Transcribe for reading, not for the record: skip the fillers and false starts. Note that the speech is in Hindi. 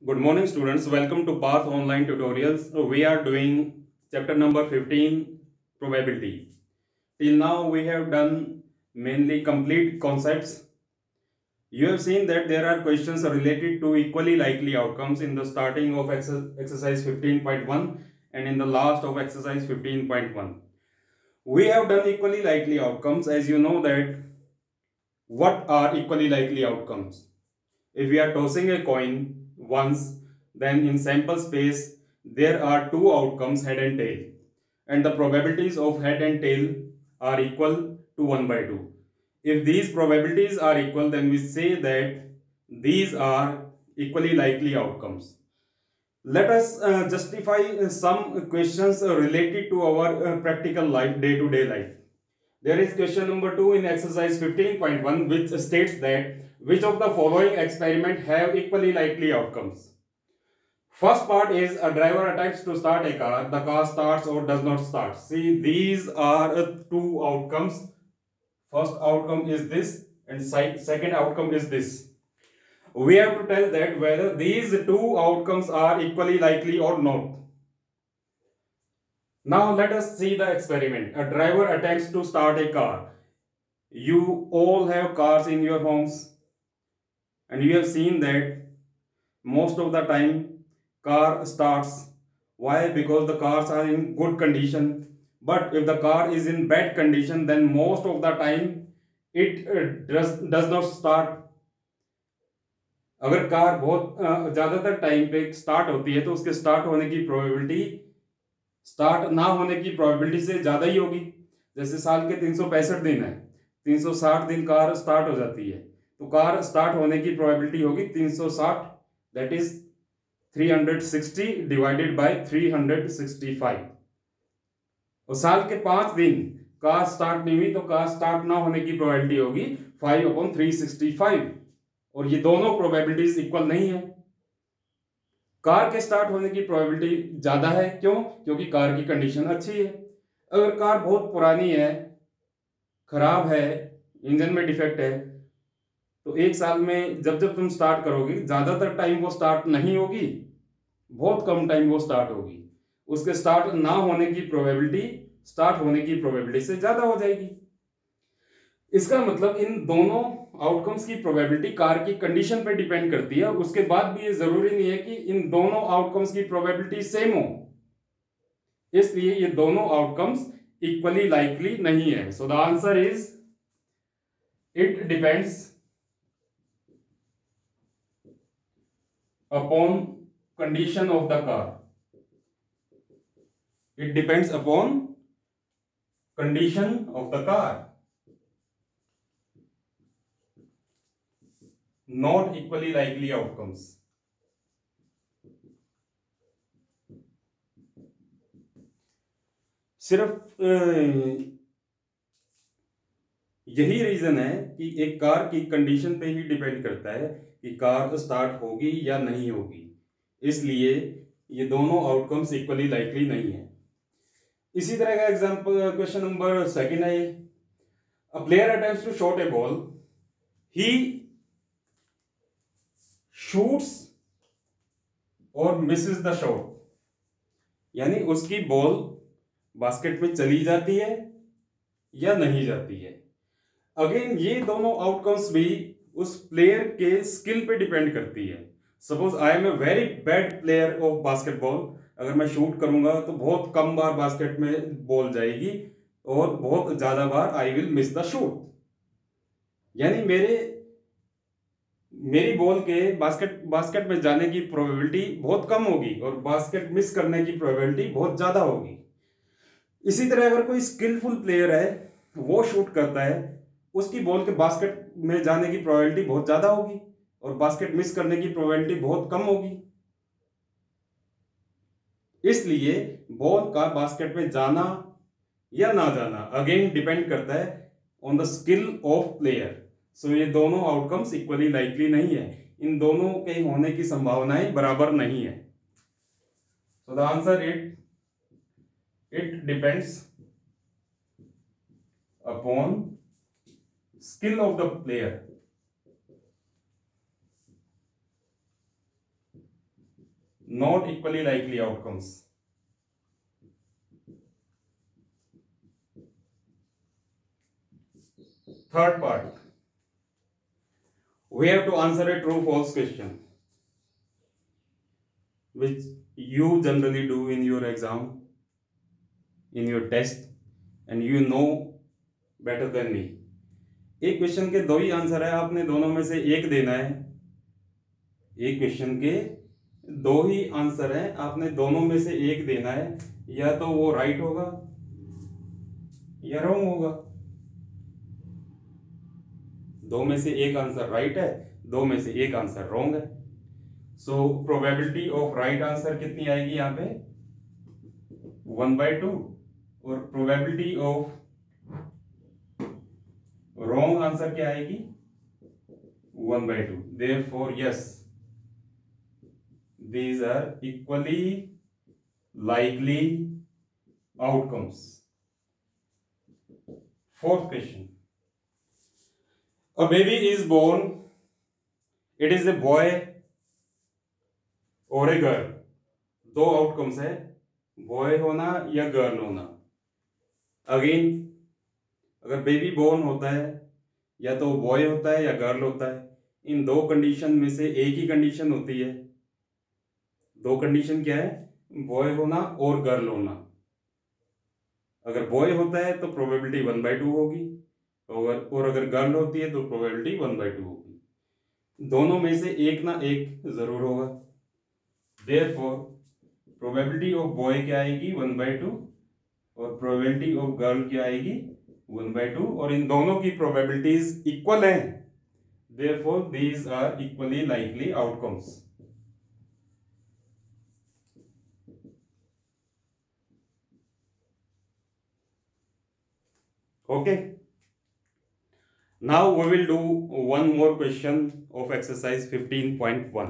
Good morning, students. Welcome to Path Online Tutorials. We are doing chapter number 15, probability. Till now, we have done mainly complete concepts. You have seen that there are questions related to equally likely outcomes in the starting of exercise 15.1 and in the last of exercise 15.1. We have done equally likely outcomes. As you know that what are equally likely outcomes? If we are tossing a coin once, then in sample space there are two outcomes, head and tail, and the probabilities of head and tail are equal to 1 by 2. If these probabilities are equal, then we say that these are equally likely outcomes. Let us justify some questions related to our practical life, day-to-day life. There is question number 2 in exercise 15.1, which states that which of the following experiment have equally likely outcomes. First part is a driver attempts to start a car, the car starts or does not start. See, these are two outcomes. First outcome is this and second outcome is this. We have to tell that whether these two outcomes are equally likely or not. Now let us see the experiment. A driver attempts to start a car. You all have cars in your homes and you have seen that most of the time car starts. Why? Because the cars are in good condition. But if the car is in bad condition, then most of the time it does not start. अगर कार बहुत ज़्यादातर टाइम पे स्टार्ट होती है तो उसके स्टार्ट होने की प्रोबेबिलिटी स्टार्ट ना होने की प्रोबेबिलिटी से ज़्यादा ही होगी. जैसे साल के 365 दिन है, 360 दिन कार स्टार्ट हो जाती है, तो कार स्टार्ट होने की प्रोबेबिलिटी होगी 360, दैट इज 360 डिवाइडेड बाय 365. और साल के 5 दिन कार स्टार्ट नहीं हुई तो कार स्टार्ट ना होने की प्रोबेबिलिटी होगी 5/365. और ये दोनों प्रोबेबिलिटीज इक्वल नहीं है. कार के स्टार्ट होने की प्रोबेबिलिटी ज्यादा है. क्यों? क्योंकि कार की कंडीशन अच्छी है. अगर कार बहुत पुरानी है, खराब है, इंजन में डिफेक्ट है, तो एक साल में जब जब तुम स्टार्ट करोगे ज्यादातर टाइम वो स्टार्ट नहीं होगी, बहुत कम टाइम वो स्टार्ट होगी. उसके स्टार्ट ना होने की प्रोबेबिलिटी स्टार्ट होने की प्रोबेबिलिटी से ज्यादा हो जाएगी. इसका मतलब इन दोनों आउटकम्स की प्रोबेबिलिटी कार की कंडीशन पे डिपेंड करती है. उसके बाद भी ये जरूरी नहीं है कि इन दोनों आउटकम्स की प्रोबेबिलिटी सेम हो, इसलिए ये दोनों आउटकम्स इक्वली लाइकली नहीं है. So the answer is it depends upon condition of the car. It depends upon condition of the car, not equally likely outcomes. सिर्फ यही रीजन है कि एक कार की कंडीशन पे ही डिपेंड करता है कि कार स्टार्ट होगी या नहीं होगी, इसलिए ये दोनों आउटकम्स इक्वली लाइकली नहीं है. इसी तरह का एग्जांपल क्वेश्चन नंबर 2 है. A player attempts to shot a ball, he shoots और मिसेस द शॉट. यानी उसकी बॉल बास्केट में चली जाती है या नहीं जाती है. अगेन ये दोनों आउटकम्स भी उस प्लेयर के स्किल पे डिपेंड करती है. Suppose I am a very bad player of basketball, अगर मैं शूट करूंगा तो बहुत कम बार बास्केट में बॉल जाएगी और बहुत ज्यादा बार I will miss the shoot. यानी मेरी बॉल के बास्केट में जाने की प्रोबेबिलिटी बहुत कम होगी और बास्केट मिस करने की प्रोबेबिलिटी बहुत ज्यादा होगी. इसी तरह अगर कोई स्किलफुल प्लेयर है, वो शूट करता है, उसकी बॉल के बास्केट में जाने की प्रोबेबिलिटी बहुत ज्यादा होगी और बास्केट मिस करने की प्रोबेबिलिटी बहुत कम होगी. इसलिए बॉल का बास्केट में जाना या ना जाना अगेन डिपेंड करता है on the skill of player. So ये दोनों आउटकम्स इक्वली लाइकली नहीं है. इन दोनों के होने की संभावनाएं बराबर नहीं है. So the answer it depends upon skill of the player. not equally likely outcomes. Third part, we have to answer a true false question, which you generally do in your exam, in your test, and you know better than me. एक क्वेश्चन के दो ही आंसर है, आपने दोनों में से एक देना है. एक क्वेश्चन के दो ही आंसर है, आपने दोनों में से एक देना है. या तो वो राइट होगा या रॉन्ग होगा. दो में से एक आंसर राइट है, दो में से एक आंसर रॉन्ग है. So probability of right answer कितनी आएगी यहाँ पे 1/2 और प्रोबेबिलिटी ऑफ रॉन्ग आंसर क्या आएगी 1/2. Therefore yes, these are equally likely outcomes. Fourth question, a baby is born, it is a boy or a girl. दो आउटकम्स है, बॉय होना या गर्ल होना. अगेन अगर बेबी बोर्न होता है या तो बॉय होता है या गर्ल होता है. इन दो कंडीशन में से एक ही कंडीशन होती है. दो कंडीशन क्या है, बॉय होना और गर्ल होना. अगर बॉय होता है तो प्रोबेबिलिटी 1/2 होगी, और अगर गर्ल होती है तो प्रोबेबिलिटी 1/2 होगी. दोनों में से एक ना एक जरूर होगा. देयरफॉर प्रोबेबिलिटी ऑफ बॉय क्या आएगी 1/2 और प्रोबेबिलिटी ऑफ गर्ल क्या आएगी 1/2, और इन दोनों की प्रोबेबिलिटीज इक्वल हैं. Therefore these are equally likely outcomes. Okay, now we will do one more question of exercise 15.1.